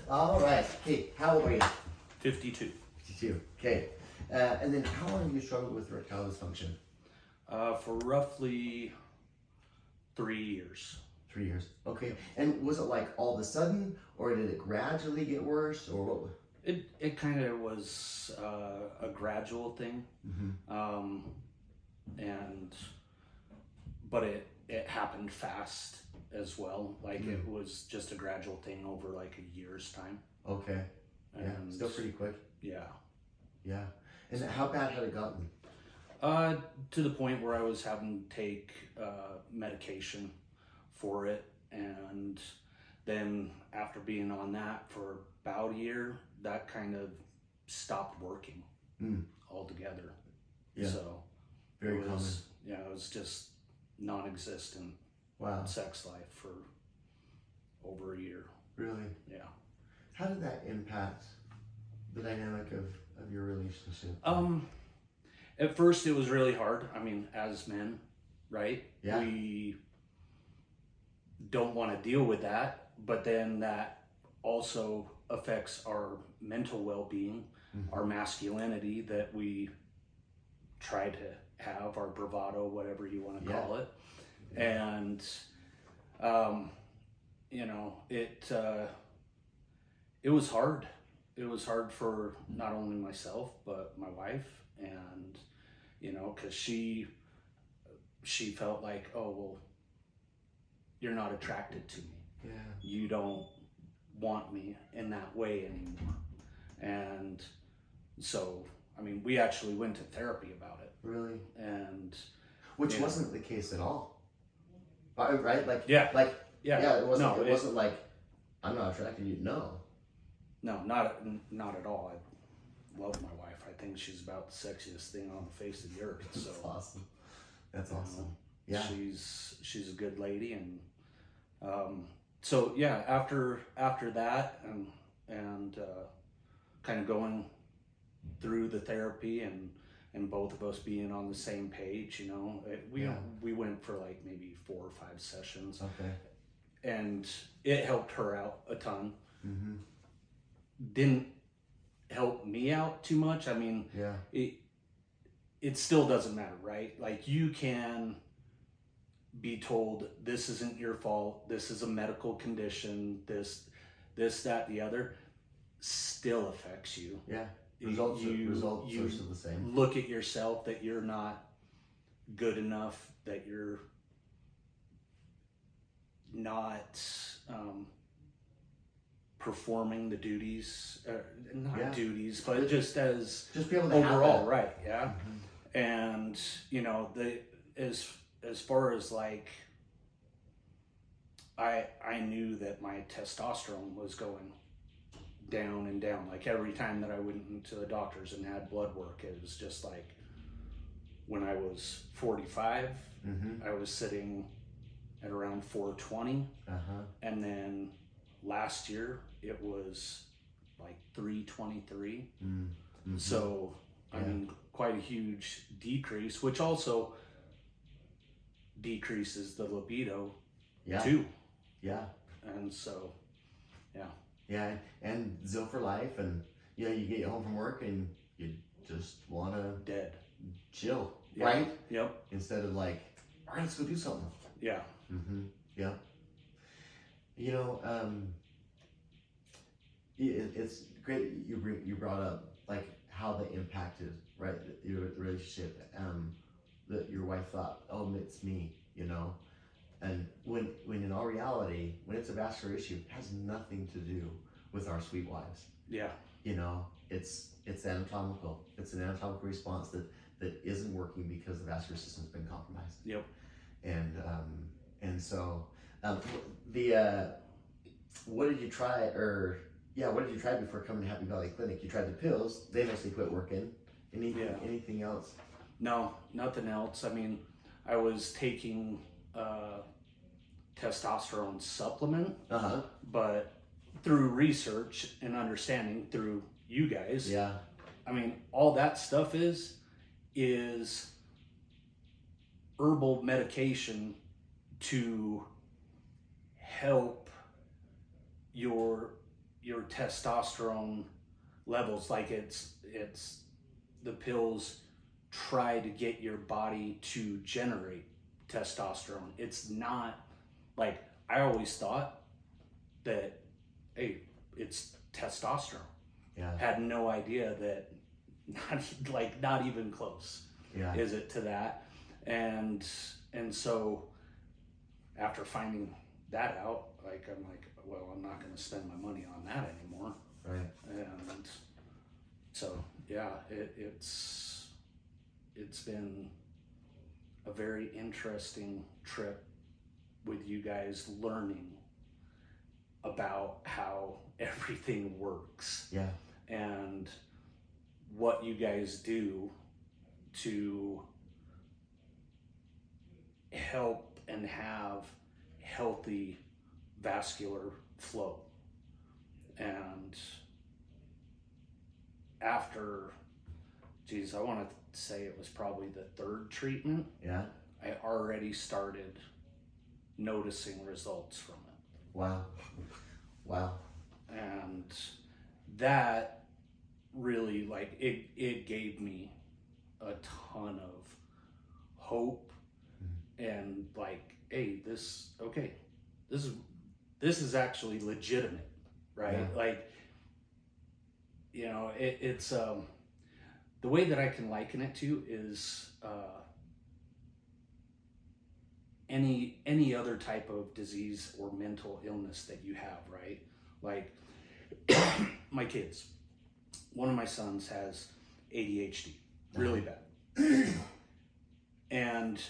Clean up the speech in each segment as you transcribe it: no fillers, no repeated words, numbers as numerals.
All right. Okay, how old are you? 52. 52. Okay. And then how long have you struggled with erectile dysfunction? For roughly 3 years. 3 years. Okay. And was it like all of a sudden, or did it gradually get worse, or what? It kind of was a gradual thing, but it happened fast as well. Like it was just a gradual thing over like a year's time. Okay. Yeah. And Still pretty quick. Yeah. Yeah. And how bad had it gotten? To the point where I was having to take medication for it, and then after being on that for about a year, that kind of stopped working altogether. Yeah. So very common. Yeah, it was just non-existent. Wow. Sex life for over a year. Really? Yeah. How did that impact the dynamic of your relationship? At first it was really hard. I mean, as men, right? Yeah. We don't want to deal with that, but then that also affects our mental well-being, our masculinity that we try to have, our bravado, whatever you want to call it. And you know, it was hard. It was hard for not only myself but my wife, and you know, because she felt like, oh well, you're not attracted to me. Yeah. You don't want me in that way anymore. And so, I mean, we actually went to therapy about it. Really? And which wasn't the case at all. Right? Like yeah. It wasn't. No, it wasn't like I'm not attracted to you. No, not at all. I love my wife. I think she's about the sexiest thing on the face of the earth. So that's awesome. That's awesome. Yeah, she's a good lady, and so yeah. After that, and kind of going through the therapy and both of us being on the same page, you know, we went for like maybe 4 or 5 sessions. Okay. And it helped her out a ton. Didn't help me out too much. I mean, it still doesn't matter, right? Like, you can be told this isn't your fault, this is a medical condition, this, that, the other, still affects you. Yeah. Results are still the same. Look at yourself, that you're not good enough, that you're not performing the duties, duties, but just be able to overall, have right? Yeah. And you know, as far as like, I knew that my testosterone was going down and down. Like, every time that I went into the doctors and had blood work, it was just like, when I was 45, I was sitting at around 420, and then last year it was like 323. So I mean, quite a huge decrease, which also decreases the libido too. Yeah. And so and Zill for life, and you get home from work and you just want to chill, right? Yep. Instead of like, all right, let's go do something. Yeah. Yeah. You know, it's great you brought up like how they impacted, right, your relationship. That your wife thought, oh, it's me, you know, and when in all reality, when it's a vascular issue, it has nothing to do with our sweet wives. Yeah. You know, it's anatomical. It's an anatomical response that isn't working because the vascular system's been compromised. Yep. And so what did you try before coming to Happy Valley Clinic? You tried the pills. They eventually quit working. Anything else? No, nothing else. I mean, I was taking testosterone supplement, but through research and understanding through you guys, I mean, all that stuff is herbal medication to help your your testosterone levels, like it's the pills try to get your body to generate testosterone. It's not like, I always thought that, hey, it's testosterone. Yeah. Had no idea that not even close is it to that. And so after finding that out, like, I'm like, well, I'm not going to spend my money on that anymore. Right. And so, yeah, it's been a very interesting trip with you guys, learning about how everything works. Yeah. And what you guys do to help and have healthy vascular flow. And after, I want to say it was probably the third treatment, I already started noticing results from it. Wow. And that really, like, it gave me a ton of hope and like, hey, this is actually legitimate, right? Yeah. Like, you know, it's the way that I can liken it to is any other type of disease or mental illness that you have, right? Like my kids, one of my sons has ADHD, really bad. And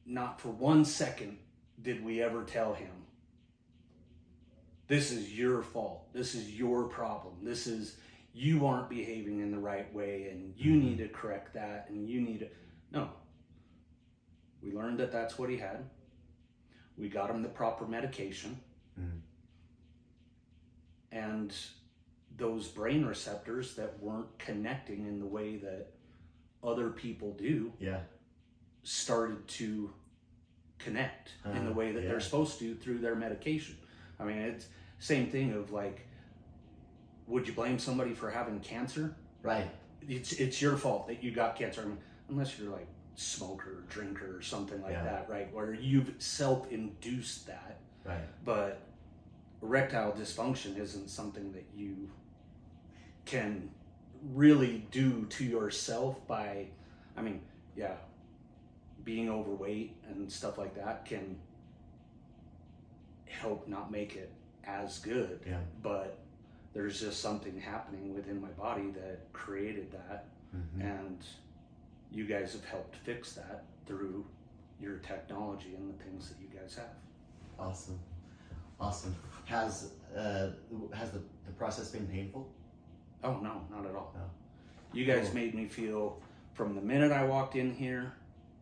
not for 1 second did we ever tell him, this is your fault, this is your problem, this is, you aren't behaving in the right way and you need to correct that and you need to, no. We learned that that's what he had. We got him the proper medication. And those brain receptors that weren't connecting in the way that other people do started to connect in the way that they're supposed to through their medication. I mean, it's same thing of like, would you blame somebody for having cancer? Right. It's your fault that you got cancer. I mean, unless you're like smoker, drinker, or something like that, right? Where you've self-induced that. Right. But erectile dysfunction isn't something that you can really do to yourself by, I mean, being overweight and stuff like that can help not make it as good. Yeah. But there's just something happening within my body that created that. And you guys have helped fix that through your technology and the things that you guys have. Awesome. Has the process been painful? Oh no, not at all. No. You guys made me feel, from the minute I walked in here,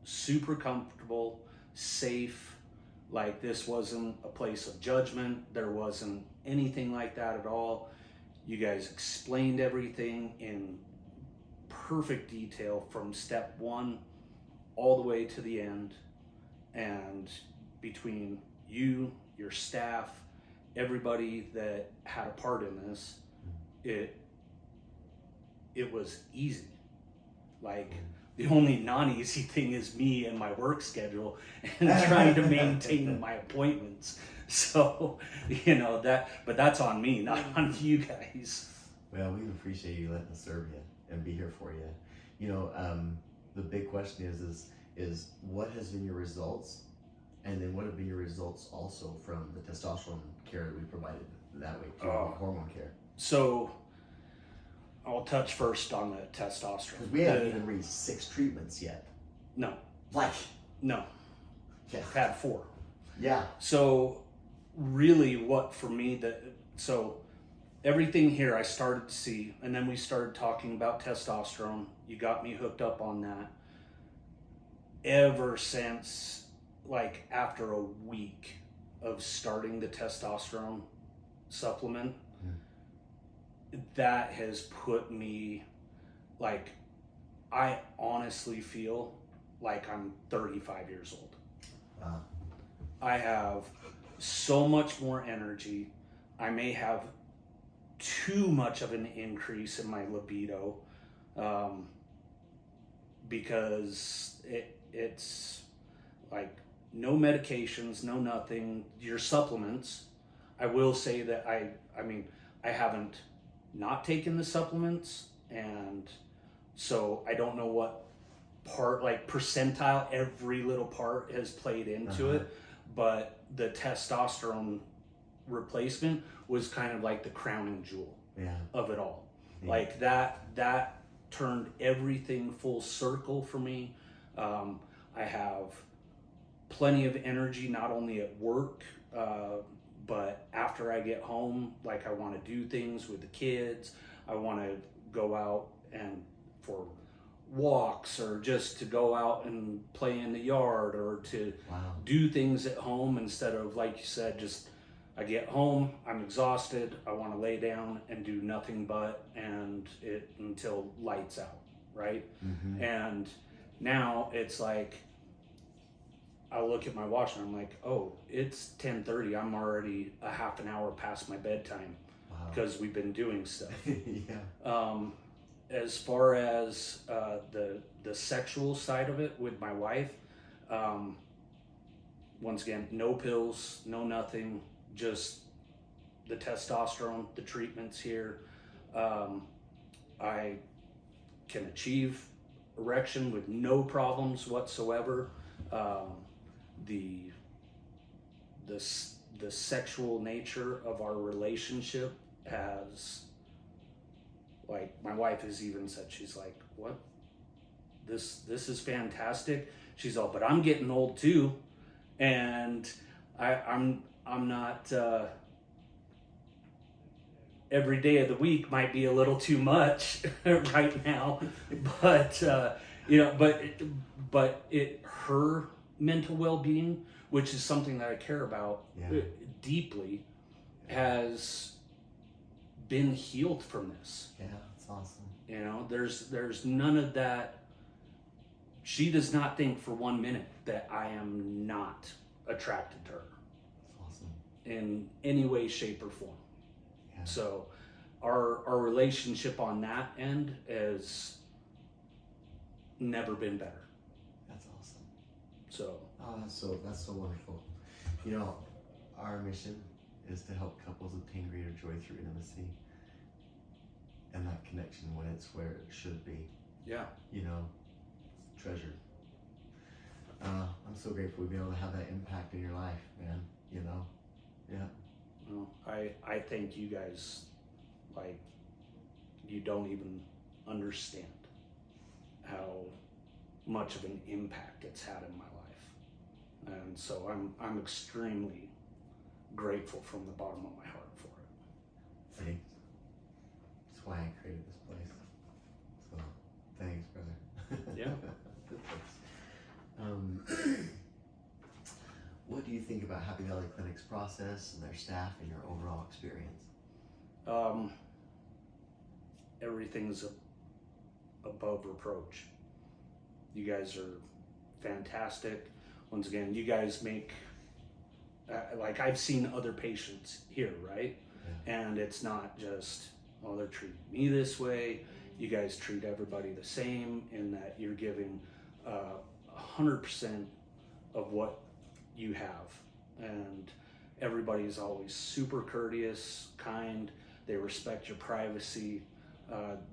super comfortable, safe. Like, this wasn't a place of judgment. There wasn't anything like that at all. You guys explained everything in perfect detail from step one all the way to the end. And between you, your staff, everybody that had a part in this, it was easy. Like, the only non-easy thing is me and my work schedule and trying to maintain my appointments. So, you know, but that's on me, not on you guys. Well, we appreciate you letting us serve you and be here for you. You know, the big question is what has been your results? And then what have been your results also from the testosterone care that we provided that way, too, hormone care? So I'll touch first on the testosterone. Because we haven't even reached 6 treatments yet. No. No. Yeah. I've had 4. Yeah. So really what for me, so everything here I started to see, and then we started talking about testosterone. You got me hooked up on that. Ever since, like, after a week of starting the testosterone supplement, that has put me, like, I honestly feel like I'm 35 years old. Wow. I have so much more energy. I may have too much of an increase in my libido, because it's like no medications, no nothing, your supplements. I will say that I mean, I haven't not taken the supplements, and so I don't know what part, like percentile, every little part has played into it, but the testosterone replacement was kind of like the crowning jewel of it all. Like that turned everything full circle for me. I have plenty of energy, not only at work, but after I get home. Like, I want to do things with the kids. I want to go out and for walks, or just to go out and play in the yard, or to do things at home instead of, like you said, just I get home, I'm exhausted, I want to lay down and do nothing but until lights out, right? And now it's like I look at my watch and I'm like, oh, it's 10:30. I'm already a half an hour past my bedtime because we've been doing stuff. As far as the sexual side of it with my wife, once again, no pills, no nothing, just the testosterone, the treatments here. I can achieve erection with no problems whatsoever. The sexual nature of our relationship has, like, my wife has even said, she's like, what? This is fantastic. She's all, but I'm getting old too, and I'm not. Every day of the week might be a little too much right now, but her mental well-being, which is something that I care about deeply, has been healed from this. Yeah, that's awesome. You know, there's none of that. She does not think for 1 minute that I am not attracted to her. That's awesome. In any way, shape, or form. Yeah. So our relationship on that end has never been better. That's awesome. So that's so wonderful. You know, our mission is to help couples obtain greater joy through intimacy and that connection when it's where it should be. Yeah. You know, it's treasured. I'm so grateful to be able to have that impact in your life, man. You know? Yeah. Well, I thank you guys, like, you don't even understand how much of an impact it's had in my life. And so I'm extremely grateful from the bottom of my heart for it. Thanks. That's why I created this place. So, thanks, brother. Yeah. What do you think about Happy Valley Clinic's process and their staff and your overall experience? Everything's above reproach. You guys are fantastic. Once again, you guys make, like, I've seen other patients here, right? Yeah. And it's not just, oh, they're treating me this way. You guys treat everybody the same in that you're giving 100% of what you have. And everybody is always super courteous, kind. They respect your privacy.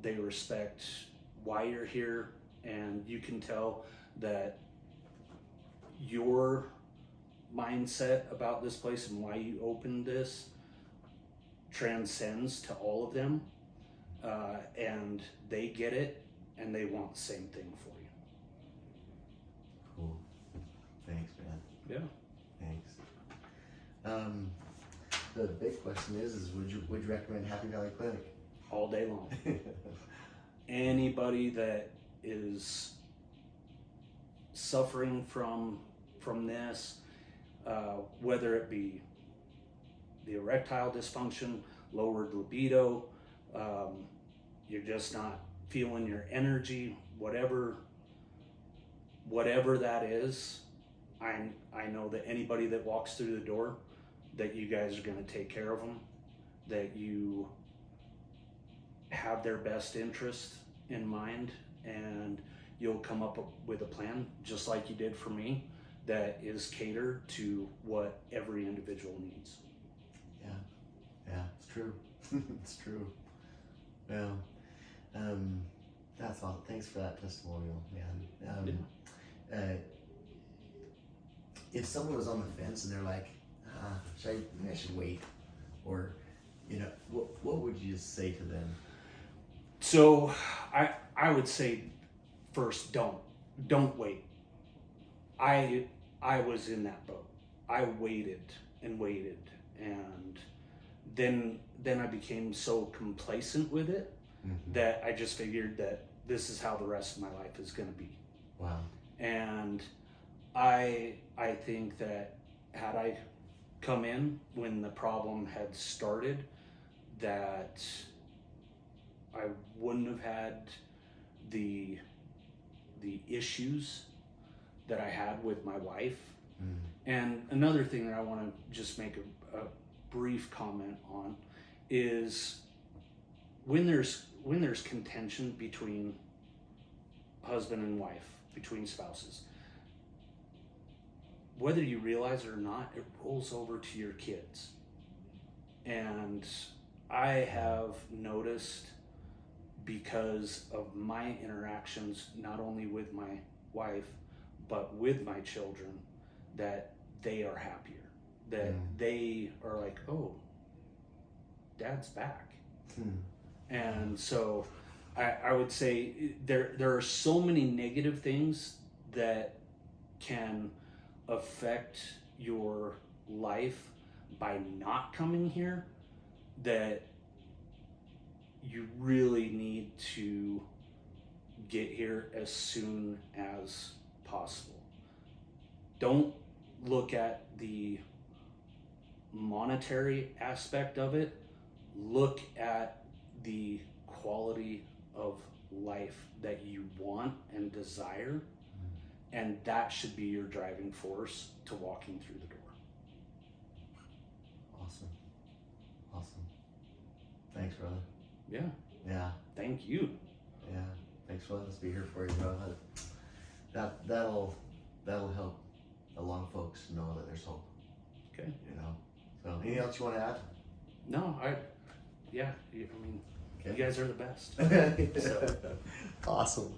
They respect why you're here. And you can tell that your mindset about this place and why you opened this transcends to all of them. And they get it, and they want the same thing for you. Cool. Thanks, man. Yeah. Thanks. The big question is would you recommend Happy Valley Clinic? All day long. Anybody that is suffering from this, whether it be the erectile dysfunction, lowered libido, you're just not feeling your energy, whatever that is, I know that anybody that walks through the door, that you guys are going to take care of them, that you have their best interest in mind, and you'll come up with a plan, just like you did for me, that is catered to what every individual needs. Yeah, it's true. It's true. Well, that's awesome. Thanks for that testimonial, man. If someone was on the fence and they're like, I should wait, or, you know, what would you say to them? So I would say, first, don't wait. I was in that boat. I waited and waited, and then I became so complacent with it that I just figured that this is how the rest of my life is going to be. Wow. And I think that had I come in when the problem had started, that I wouldn't have had the issues that I had with my wife. And another thing that I want to just make a brief comment on is when there's contention between husband and wife, between spouses, whether you realize it or not, it rolls over to your kids. And I have noticed, because of my interactions, not only with my wife, but with my children, that they are happier. That they are like, oh, Dad's back. And so I would say there are so many negative things that can affect your life by not coming here, that you really need to get here as soon as possible. Don't look at the monetary aspect of it. Look at the quality of life that you want and desire, and that should be your driving force to walking through the door. Awesome. Thanks, brother. Yeah. Thank you. Yeah. Thanks for letting us be here for you, bro. That'll help a lot of folks know that there's hope. Okay. You know. So, anything else you want to add? No, I mean, Okay. you guys are the best. Awesome.